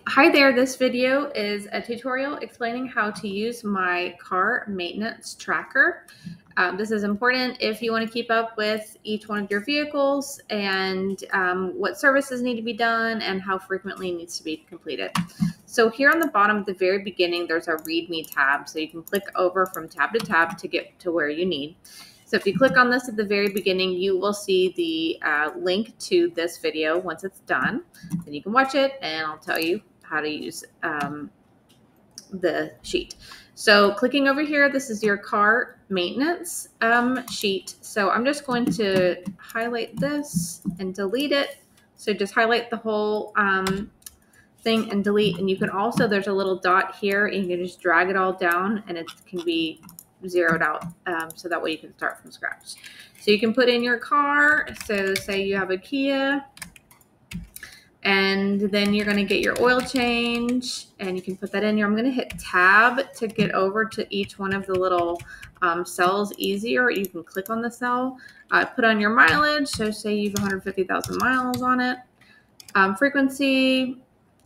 Hi there, this video is a tutorial explaining how to use my car maintenance tracker. This is important if you want to keep up with each one of your vehicles and what services need to be done and how frequently it needs to be completed. So here on the bottom at the very beginning, there's a README tab. So you can click over from tab to tab to get to where you need. So if you click on this at the very beginning, you will see the link to this video once it's done. Then you can watch it and I'll tell you how to use the sheet. So clicking over here, this is your car maintenance sheet. So I'm just going to highlight this and delete it. So just highlight the whole thing and delete. And you can also, there's a little dot here, and you can just drag it all down and it can be zeroed out. So that way you can start from scratch. So you can put in your car. So say you have a Kia, and then you're going to get your oil change and you can put that in here. I'm going to hit tab to get over to each one of the little cells easier. You can click on the cell, put on your mileage. So say you have 150,000 miles on it. Frequency,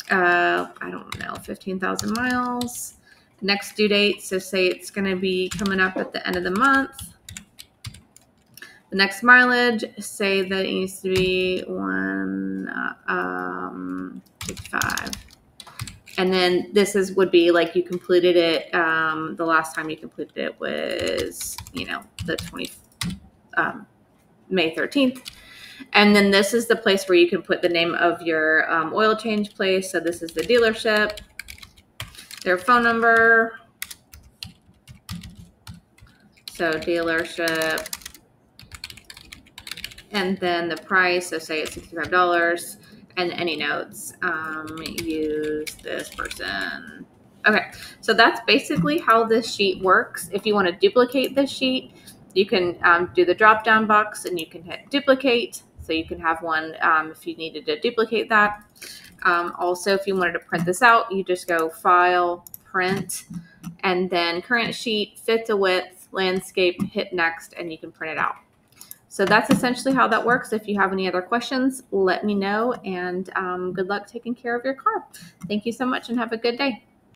I don't know, 15,000 miles. Next due date, so say it's going to be coming up at the end of the month. The next mileage, say that it needs to be 155. And then this would be like you completed it, the last time you completed it was, the May 13th. And then this is the place where you can put the name of your oil change place. So this is the dealership, their phone number. So dealership. And then the price, so say it's $65, and any notes, use this person. Okay, so that's basically how this sheet works. If you want to duplicate this sheet, you can do the drop-down box and you can hit duplicate. So you can have one if you needed to duplicate that. Also, if you wanted to print this out, you just go File, Print, and then Current Sheet, Fit to Width, Landscape, hit Next, and you can print it out. So that's essentially how that works. If you have any other questions, let me know, and good luck taking care of your car. Thank you so much and have a good day.